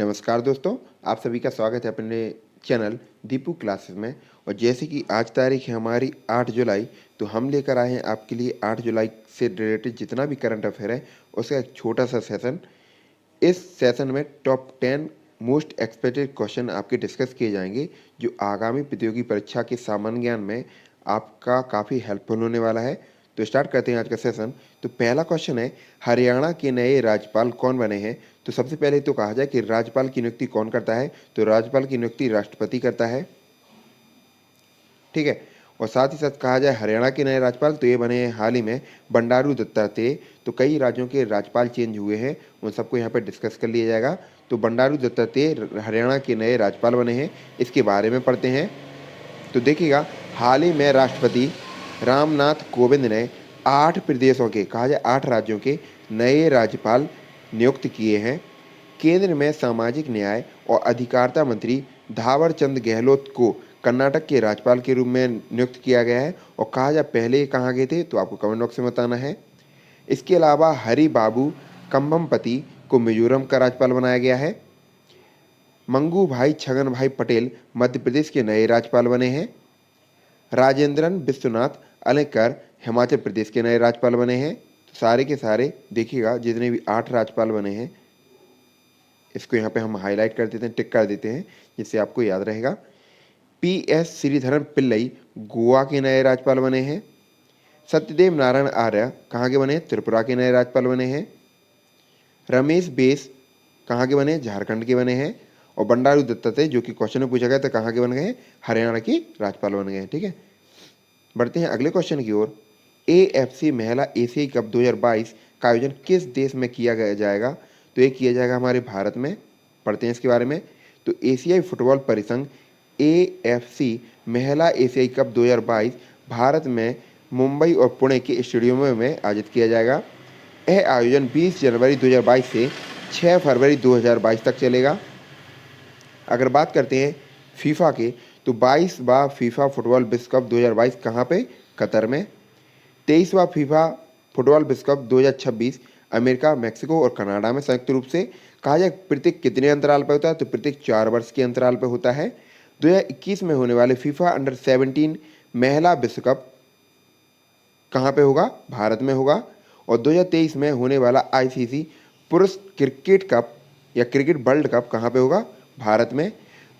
नमस्कार दोस्तों, आप सभी का स्वागत है अपने चैनल दीपू क्लासेस में। और जैसे कि आज तारीख है हमारी 8 जुलाई, तो हम लेकर आए हैं आपके लिए 8 जुलाई से रिलेटेड जितना भी करंट अफेयर है उसका एक छोटा सा सेशन। इस सेशन में टॉप 10 मोस्ट एक्सपेक्टेड क्वेश्चन आपके डिस्कस किए जाएंगे, जो आगामी प्रतियोगी परीक्षा के सामान्य ज्ञान में आपका काफ़ी हेल्पफुल होने वाला है। तो स्टार्ट करते हैं आज का सेशन। तो पहला क्वेश्चन है, हरियाणा के नए राज्यपाल कौन बने हैं? तो सबसे पहले तो कहा जाए कि राज्यपाल की नियुक्ति कौन करता है? तो राज्यपाल की नियुक्ति राष्ट्रपति करता है, ठीक है। और साथ ही साथ कहा जाए हरियाणा के नए राज्यपाल, तो ये बने हैं हाल ही में बंडारू दत्तात्रेय। तो कई राज्यों के राज्यपाल चेंज हुए हैं, उन सबको यहाँ पर डिस्कस कर लिया जाएगा। तो बंडारू दत्तात्रेय हरियाणा के नए राज्यपाल बने हैं, इसके बारे में पढ़ते हैं। तो देखिएगा, हाल ही में राष्ट्रपति रामनाथ कोविंद ने 8 प्रदेशों के, कहा जाए 8 राज्यों के नए राज्यपाल नियुक्त किए हैं। केंद्र में सामाजिक न्याय और अधिकारिता मंत्री थावर चंद गहलोत को कर्नाटक के राज्यपाल के रूप में नियुक्त किया गया है। और कहा जाए पहले ये कहाँ गए थे, तो आपको कमेंट बॉक्स में बताना है। इसके अलावा हरि बाबू कम्भमपति को मिजोरम का राज्यपाल बनाया गया है। मंगू भाई छगन भाई पटेल मध्य प्रदेश के नए राज्यपाल बने हैं। राजेंद्रन विश्वनाथ अलेकर हिमाचल प्रदेश के नए राज्यपाल बने हैं। तो सारे के सारे देखिएगा, जितने भी 8 राज्यपाल बने हैं, इसको यहाँ पे हम हाईलाइट कर देते हैं, टिक कर देते हैं, जिससे आपको याद रहेगा। PS श्रीधरन पिल्लई गोवा के नए राज्यपाल बने हैं। सत्यदेव नारायण आर्य कहाँ के बने? त्रिपुरा के नए राज्यपाल बने हैं। रमेश बेस कहाँ के बने? झारखंड के बने हैं। और बंडारू दत्तात्रेय, जो कि क्वेश्चन में पूछा गया था, कहाँ के बन गए? हरियाणा के राज्यपाल बन गए, ठीक है। बढ़ते हैं अगले क्वेश्चन की ओर। AFC महिला एशियाई कप 2022 का आयोजन किस देश में किया जाएगा? तो ये किया जाएगा हमारे भारत में। पढ़ते हैं इसके बारे में। तो एशियाई फुटबॉल परिसंघ AFC महिला एशियाई कप 2022 भारत में मुंबई और पुणे के स्टेडियमों में आयोजित किया जाएगा। यह आयोजन 20 जनवरी 2022 से 6 फरवरी 2022 तक चलेगा। अगर बात करते हैं फीफा के, तो 22वां फीफा फुटबॉल विश्व कप 2022 कहाँ पे? कतर में। 23वां फीफा फुटबॉल विश्व कप 2026 अमेरिका, मैक्सिको और कनाडा में संयुक्त रूप से। कहा जाए प्रत्येक कितने अंतराल पर होता है? तो प्रत्येक 4 वर्ष के अंतराल पर होता है। 2021 में होने वाले फीफा अंडर 17 महिला विश्व कप कहाँ पे होगा? भारत में होगा। और 2023 में होने वाला ICC पुरुष क्रिकेट कप या क्रिकेट वर्ल्ड कप कहाँ पे होगा? भारत में।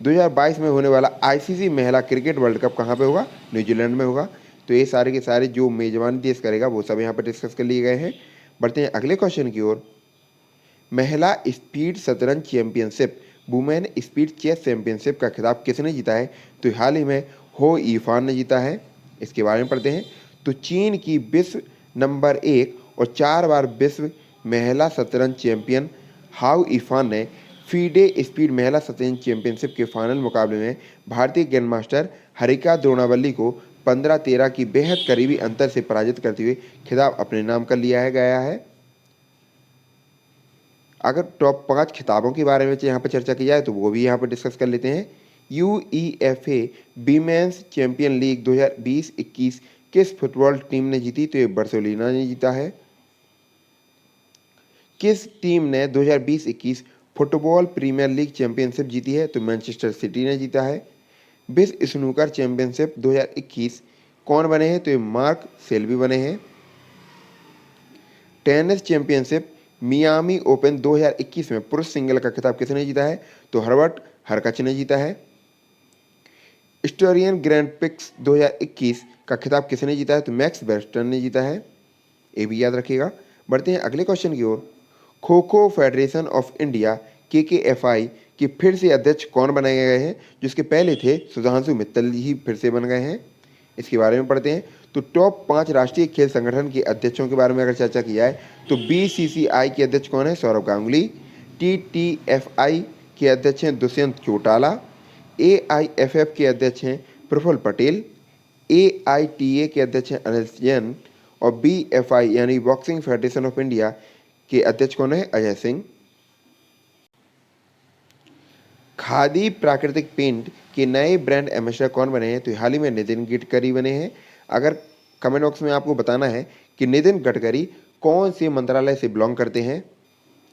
2022 में होने वाला ICC महिला क्रिकेट वर्ल्ड कप कहाँ पे होगा? न्यूजीलैंड में होगा। तो ये सारे के सारे जो मेजबान देश करेगा वो सब यहाँ पर डिस्कस कर लिए गए हैं। बढ़ते हैं अगले क्वेश्चन की ओर। महिला स्पीड शतरंज championship, women speed chess championship का खिताब किसने जीता है? तो हाल ही में हो यीफान ने जीता है। इसके बारे में पढ़ते हैं। तो चीन की विश्व नंबर 1 और 4 बार विश्व महिला शतरंज चैंपियन हाउ यीफान ने फीडे स्पीड महिला शतरंज चैंपियनशिप के फाइनल मुकाबले में भारतीय ग्रैंड मास्टर हरिका द्रोणावल्ली को 15-13 की बेहद करीबी अंतर से पराजित करते हुए खिताब अपने नाम कर लिया गया है। अगर टॉप 5 खिताबों के बारे में यहाँ पर चर्चा की जाए तो वो भी यहाँ पर डिस्कस कर लेते हैं। UEFA वीमेंस चैंपियन लीग 2020-21 किस फुटबॉल टीम ने जीती? तो ये बार्सिलोना ने जीता है। किस टीम ने 2020-21 फुटबॉल प्रीमियर लीग चैंपियनशिप जीती है? तो मैनचेस्टर सिटी ने जीता है। विश्व स्नूकर चैंपियनशिप 2021 कौन बने हैं? तो ये मार्क सेल्वी बने हैं। टेनिस चैंपियनशिप मियामी ओपन 2021 में पुरुष सिंगल का खिताब किसने जीता है? तो हर्बर्ट हरकच ने जीता है। ऑस्ट्रेलियन ग्रैंड प्रिक्स 2021 का खिताब किसने जीता है? तो मैक्स वेस्टर्न ने जीता है। ये भी याद रखिएगा। बढ़ते हैं अगले क्वेश्चन की ओर। Kho kho federation of India KKFI के फिर से अध्यक्ष कौन बनाए गए हैं? जिसके पहले थे सुधांशु मित्तल ही फिर से बन गए हैं। इसके बारे में पढ़ते हैं। तो टॉप 5 राष्ट्रीय खेल संगठन के अध्यक्षों के बारे में अगर चर्चा की जाए तो BCCI के अध्यक्ष कौन है? सौरभ गांगुली। TTFI के अध्यक्ष हैं दुष्यंत चौटाला। AIFF के अध्यक्ष हैं प्रफुल्ल पटेल। AITA के अध्यक्ष हैं अनिल जैन। और BFI यानी बॉक्सिंग फेडरेशन ऑफ इंडिया के अध्यक्ष कौन है? अजय सिंह। खादी प्राकृतिक पेंट के नए ब्रांड एम्बेसडर कौन बने हैं? तो हाल ही में नितिन गडकरी बने हैं। अगर कमेंट बॉक्स में आपको बताना है कि नितिन गडकरी कौन से मंत्रालय से बिलोंग करते हैं,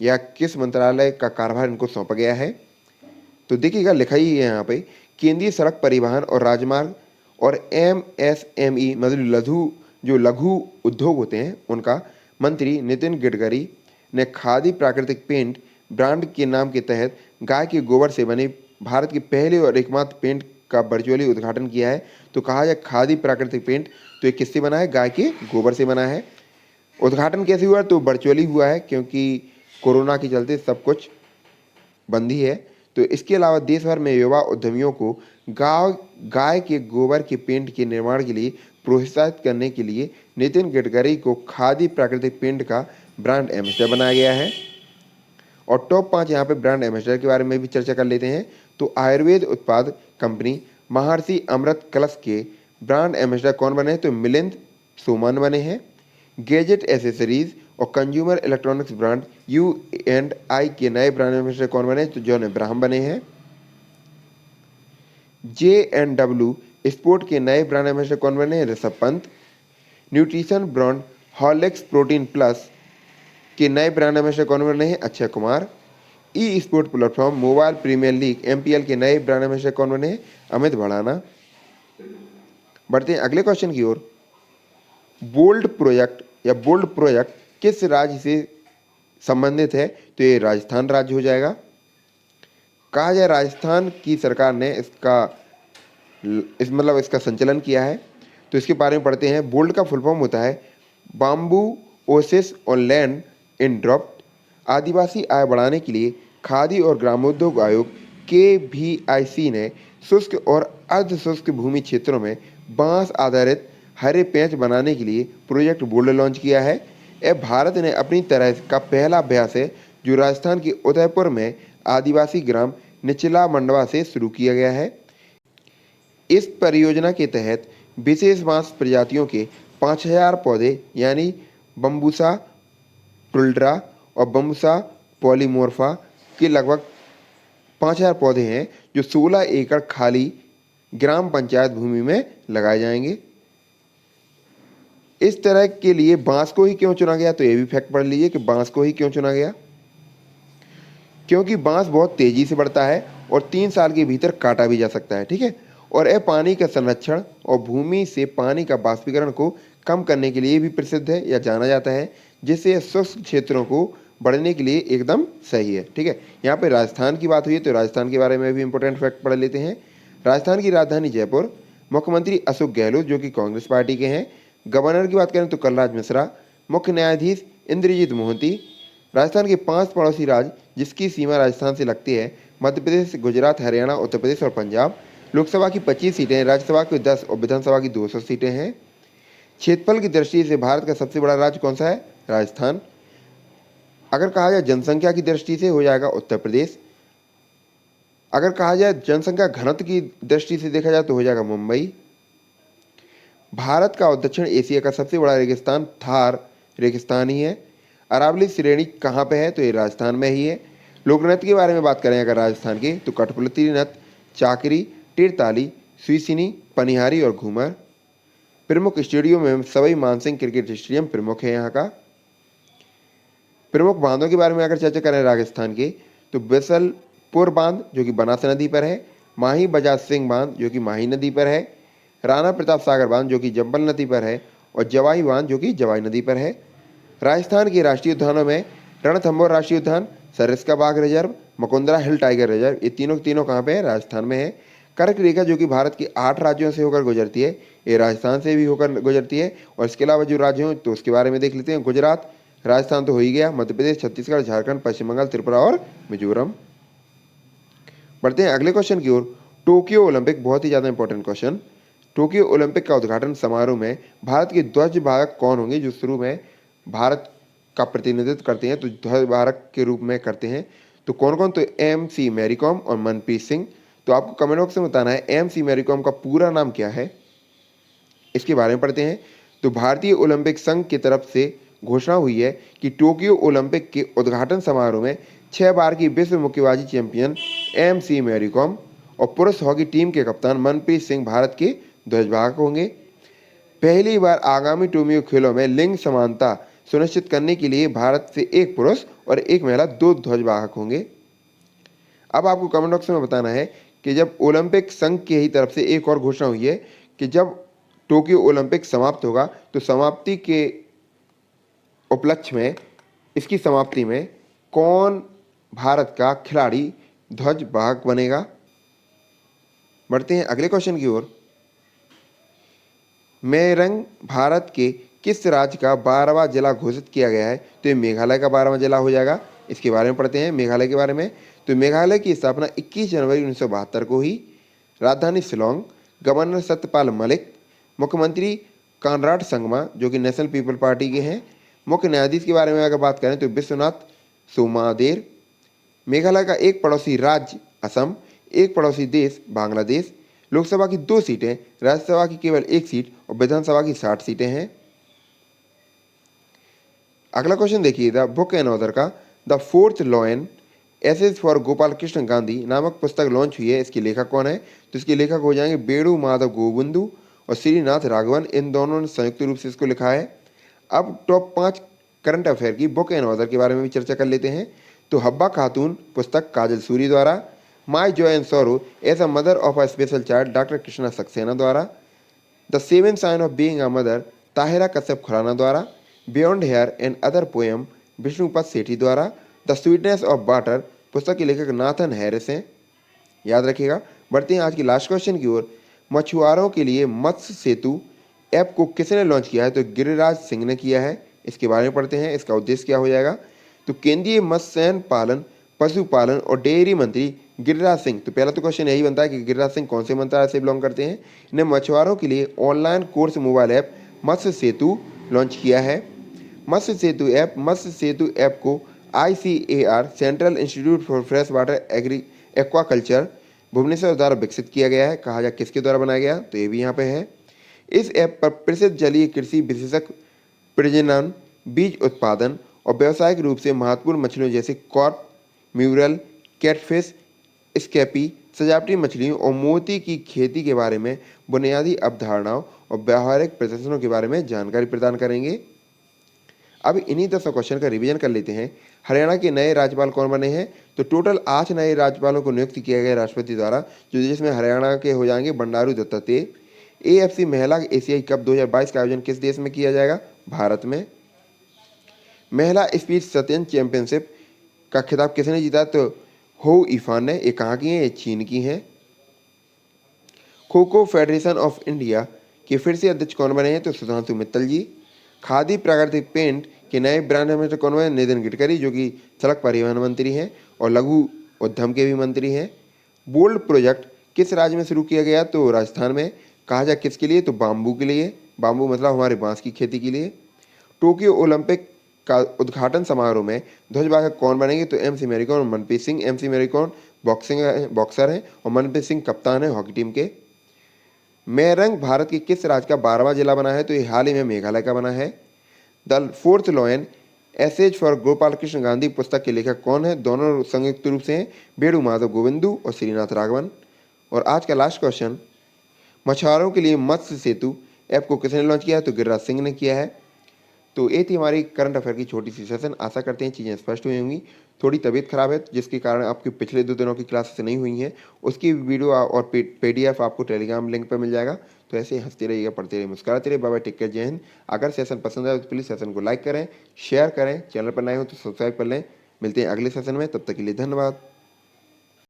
या किस मंत्रालय का कार्यभार इनको सौंपा गया है? तो देखिएगा लिखा ही है यहाँ पे, केंद्रीय सड़क परिवहन और राजमार्ग और एमएसएमई मतलब लघु उद्योग होते हैं उनका मंत्री नितिन गडकरी ने खादी प्राकृतिक पेंट ब्रांड के नाम के तहत गाय के गोबर से बने भारत के पहले और एकमात्र पेंट का वर्चुअली उद्घाटन किया है। तो कहा जाए खादी प्राकृतिक पेंट, तो ये किससे बना है? गाय के गोबर से बना है। उद्घाटन कैसे हुआ? तो वर्चुअली हुआ है, क्योंकि कोरोना के चलते सब कुछ बंद ही है। तो इसके अलावा देश भर में युवा उद्यमियों को गाय के गोबर के पेंट के निर्माण के लिए प्रोत्साहित करने के लिए नितिन गडकरी को खादी प्राकृतिक पेंट का ब्रांड एम्बेसडर बनाया गया है। और टॉप 5 यहाँ पे ब्रांड एम्बेसडर के बारे में भी चर्चा कर लेते हैं। तो आयुर्वेद उत्पाद कंपनी महर्षि अमृत कलश के ब्रांड एम्बेसडर कौन बने हैं? तो मिलिंद सोमन बने हैं। गैजेट एसेसरीज और कंज्यूमर इलेक्ट्रॉनिक्स ब्रांड U&I के नए ब्रांड एम्बेसडर कौन बने? तो जॉन अब्राहम बने हैं। J&W स्पोर्ट के नए ब्रांड एम्बेसडर कौन बने हैं? Rishabh Pant. Nutrition brand Horlicks protein plus के नए ब्रांड एम्बेसडर कौन बने हैं? Akshay Kumar. E sport platform mobile premier league MPL के नए ब्रांड एम्बेसडर कौन बने हैं? अमित भड़ाना। बढ़ते हैं अगले क्वेश्चन की ओर। बोल्ड प्रोजेक्ट किस राज्य से संबंधित है? तो ये राजस्थान राज्य हो जाएगा। कहा जाए राजस्थान की सरकार ने इसका संचालन किया है। तो इसके बारे में पढ़ते हैं। बोल्ड का फुल फॉर्म होता है bamboo oasis on land in drought. आदिवासी आय बढ़ाने के लिए खादी और ग्रामोद्योग आयोग KVIC ने शुष्क और अर्ध शुष्क भूमि क्षेत्रों में बांस आधारित हरे पेंच बनाने के लिए प्रोजेक्ट बोल्ड लॉन्च किया है। यह भारत ने अपनी तरह का पहला अभ्यास है जो राजस्थान के उदयपुर में आदिवासी ग्राम निचला मंडवा से शुरू किया गया है। इस परियोजना के तहत विशेष बांस प्रजातियों के 5000 पौधे यानी बम्बूसा टुल्ड्रा और बम्बूसा पॉलीमोर्फा के लगभग 5000 पौधे हैं जो 16 एकड़ खाली ग्राम पंचायत भूमि में लगाए जाएंगे। इस तरह के लिए बांस को ही क्यों चुना गया? तो ये भी फैक्ट पढ़ लीजिए कि बांस को ही क्यों चुना गया। क्योंकि बांस बहुत तेजी से बढ़ता है और 3 साल के भीतर काटा भी जा सकता है, ठीक है। और यह पानी का संरक्षण और भूमि से पानी का बाष्पीकरण को कम करने के लिए भी प्रसिद्ध है या जाना जाता है, जिससे शुष्क क्षेत्रों को बढ़ने के लिए एकदम सही है, ठीक है। यहाँ पे राजस्थान की बात हुई है तो राजस्थान के बारे में भी इंपॉर्टेंट फैक्ट पढ़ लेते हैं। राजस्थान की राजधानी जयपुर। मुख्यमंत्री अशोक गहलोत जो कि कांग्रेस पार्टी के हैं। गवर्नर की बात करें तो कलराज मिश्रा। मुख्य न्यायाधीश इंद्रजीत मोहंती। राजस्थान के 5 पड़ोसी राज्य जिसकी सीमा राजस्थान से लगती है मध्य प्रदेश, गुजरात, हरियाणा, उत्तर प्रदेश और पंजाब। लोकसभा की 25 सीटें, राज्यसभा की 10 और विधानसभा की 200 सीटें हैं। क्षेत्रफल की दृष्टि से भारत का सबसे बड़ा राज्य कौन सा है? राजस्थान। अगर कहा जाए जनसंख्या की दृष्टि से हो जाएगा उत्तर प्रदेश। अगर कहा जाए जनसंख्या घनत्व की दृष्टि से देखा जाए तो हो जाएगा मुंबई। भारत का और दक्षिण एशिया का सबसे बड़ा रेगिस्तान थार रेगिस्तान ही है। अरावली श्रेणी कहाँ पे है? तो ये राजस्थान में ही है। लोक नृत्य के बारे में बात करें अगर राजस्थान की तो कठपुतली नृत्य, चाकरी, टेरताली, सुईसिनी, पनिहारी और घूमर। प्रमुख स्टेडियम में सवाई मानसिंह क्रिकेट स्टेडियम प्रमुख है यहाँ का। प्रमुख बांधों के बारे में अगर चर्चा करें राजस्थान के तो बिसलपुर बांध जो कि बनास नदी पर है, माही बजाज सिंह बांध जो कि माही नदी पर है, राणा प्रताप सागर बांध जो कि जब्बल नदी पर है और जवाई बांध जो कि जवाई नदी पर है। राजस्थान के राष्ट्रीय उद्यानों में रणथंभौर राष्ट्रीय उद्यान, सरिस्का बाघ रिजर्व, मुकुंदरा हिल टाइगर रिजर्व, ये तीनों कहाँ पे है? राजस्थान में है। कर्क रेखा जो कि भारत के 8 राज्यों से होकर गुजरती है, ये राजस्थान से भी होकर गुजरती है। और इसके अलावा जो राज्य हैं तो उसके बारे में देख लेते हैं। गुजरात, राजस्थान तो हो ही गया, मध्य प्रदेश, छत्तीसगढ़, झारखंड, पश्चिम बंगाल, त्रिपुरा और मिजोरम। बढ़ते हैं अगले क्वेश्चन की ओर। टोक्यो ओलंपिक, बहुत ही ज़्यादा इंपॉर्टेंट क्वेश्चन। टोक्यो ओलंपिक का उद्घाटन समारोह में भारत के ध्वज वाहक कौन होंगे जो शुरू में भारत का प्रतिनिधित्व करते हैं? तो ध्वज वाहक के रूप में करते हैं तो कौन कौन? तो MC मैरी कॉम और मनप्रीत सिंह। तो आपको कमेंट बॉक्स में बताना है MC मैरी कॉम का पूरा नाम क्या है, इसके बारे में पढ़ते हैं। तो भारतीय ओलंपिक संघ की तरफ से घोषणा हुई है कि टोक्यो ओलंपिक के उद्घाटन समारोह में 6 बार की विश्व मुक्केबाजी चैंपियन MC मैरी कॉम और पुरुष हॉकी टीम के कप्तान मनप्रीत सिंह भारत के ध्वजवाहक होंगे। पहली बार आगामी टोक्यो खेलों में लिंग समानता सुनिश्चित करने के लिए भारत से एक पुरुष और एक महिला 2 ध्वजवाहक होंगे। अब आपको कमेंट बॉक्स में बताना है कि जब ओलंपिक संघ की ही तरफ से एक और घोषणा हुई है कि जब टोक्यो ओलंपिक समाप्त होगा तो समाप्ति के उपलक्ष्य में, इसकी समाप्ति में कौन भारत का खिलाड़ी ध्वजवाहक बनेगा। बढ़ते हैं अगले क्वेश्चन की ओर। मेरंग भारत के किस राज्य का 12वां जिला घोषित किया गया है? तो ये मेघालय का 12वां जिला हो जाएगा। इसके बारे में पढ़ते हैं मेघालय के बारे में। तो मेघालय की स्थापना 21 जनवरी 1972 को हुई। राजधानी शिलोंग, गवर्नर सत्यपाल मलिक, मुख्यमंत्री कानराड संगमा जो कि नेशनल पीपल पार्टी के हैं। मुख्य न्यायाधीश के बारे में अगर बात करें तो विश्वनाथ सोमादेर। मेघालय का एक पड़ोसी राज्य असम, एक पड़ोसी देश बांग्लादेश। लोकसभा की 2 सीटें, राज्यसभा की केवल 1 सीट और विधानसभा की 60 सीटें हैं। अगला क्वेश्चन देखिए, द बुक एंड ऑथर का the fourth law and essays for Gopal Krishna Gandhi नामक पुस्तक लॉन्च हुई है। इसके लेखक कौन है? तो इसके लेखक हो जाएंगे बेड़ू माधव गोविंदू और श्रीनाथ राघवन। इन दोनों ने संयुक्त रूप से इसको लिखा है। अब टॉप 5 करंट अफेयर की बुक एंड ऑथर के बारे में भी चर्चा कर लेते हैं। तो हब्बा खातून पुस्तक काजल सूरी द्वारा। My joy and sorrow as a mother of a special child doctor Krishna Saxena द्वारा। The 7 sign of being a mother Tahira Kashyap Khurana द्वारा। Beyond hair and other poem Vishnupad Sethi द्वारा। द स्वीटनेस ऑफ वाटर पुस्तक के लेखक नाथन हैरिस हैं, याद रखिएगा। बढ़ते हैं आज की लास्ट क्वेश्चन की ओर। मछुआरों के लिए मत्स्य सेतु ऐप को किसने लॉन्च किया है? तो गिरिराज सिंह ने किया है। इसके बारे में पढ़ते हैं, इसका उद्देश्य क्या हो जाएगा। तो केंद्रीय मत्स्य पालन, पशुपालन और डेयरी मंत्री गिरिराज सिंह, तो पहला तो क्वेश्चन यही बनता है कि गिरिराज सिंह कौन से मंत्रालय से बिलोंग करते हैं। इन्हें मछुआरों के लिए online course mobile app Matsya Setu launch किया है। मत्स्य सेतु ऐप को ICAR central institute for fresh water aquaculture Bhubaneswar द्वारा विकसित किया गया है। कहा जाए किसके द्वारा बनाया गया, तो ये भी यहाँ पे है। इस ऐप पर प्रसिद्ध जलीय कृषि विशेषज्ञ प्रजनन, बीज उत्पादन और व्यावसायिक रूप से महत्वपूर्ण मछलियों जैसे कॉर्प, म्यूरल, कैटफिश, स्कैपी, सजावटी मछलियों और मोती की खेती के बारे में बुनियादी अवधारणाओं और व्यावहारिक प्रदर्शनों के बारे में जानकारी प्रदान करेंगे। अब इन्हीं 10 क्वेश्चन का रिवीजन कर लेते हैं। हरियाणा के नए राज्यपाल कौन बने हैं? तो टोटल 8 नए राज्यपालों को नियुक्त किया गया राष्ट्रपति द्वारा, जो जिसमें हरियाणा के हो जाएंगे बंडारू दत्तात्रेय। AFC महिला एशियाई कप 2022 का आयोजन किस देश में किया जाएगा? भारत में। महिला स्पीड शतरंज चैंपियनशिप का खिताब किसने जीता? तो हो इफान ने। ये कहाँ की हैं? ये चीन की हैं। Kho kho federation of India के फिर से अध्यक्ष कौन बने हैं? तो सुधांशु मित्तल जी। खादी प्राकृतिक पेंट के नए ब्रांड एम्बेसडर कौन बने? नितिन गडकरी, जो कि सड़क परिवहन मंत्री हैं और लघु उद्यम के भी मंत्री हैं। बोल्ड प्रोजेक्ट किस राज्य में शुरू किया गया? तो राजस्थान में। कहा जाए किसके लिए? तो बाम्बू के लिए। बाम्बू मतलब हमारे बांस की खेती के लिए। टोक्यो ओलंपिक का उद्घाटन समारोह में ध्वजवाहक कौन बनेंगे? तो MC मैरी कॉम और मनप्रीत सिंह। MC मैरी कॉम बॉक्सर हैं और मनप्रीत सिंह कप्तान है हॉकी टीम के। मेरंग भारत के किस राज्य का 12वां जिला बना है? तो ये हाल ही में मेघालय का बना है। The fourth law and essays for Gopal Krishna Gandhi पुस्तक के लेखक कौन है? दोनों संयुक्त रूप से हैं, बेड़ू माधव गोविंदू और श्रीनाथ राघवन। और आज का लास्ट क्वेश्चन, मछुआरों के लिए मत्स्य सेतु ऐप को किसने लॉन्च किया है? तो गिरिराज सिंह ने किया है। तो ये थी हमारी करंट अफेयर की छोटी सी सेशन। आशा करते हैं चीज़ें स्पष्ट हुई होंगी। थोड़ी तबीयत खराब है जिसके कारण आपकी पिछले 2 दिनों की क्लासेस नहीं हुई हैं, उसकी वीडियो और PDF आपको टेलीग्राम लिंक पर मिल जाएगा। तो ऐसे ही हंसते रहिएगा, पढ़ते रहिए, मुस्कुराते रहिए। बाय बाय, टेक केयर, जय हिंद। अगर सेशन पसंद आए तो प्लीज़ सेशन को लाइक करें, शेयर करें, चैनल पर नए हो तो सब्सक्राइब कर लें। मिलते हैं अगले सेशन में, तब तक के लिए धन्यवाद।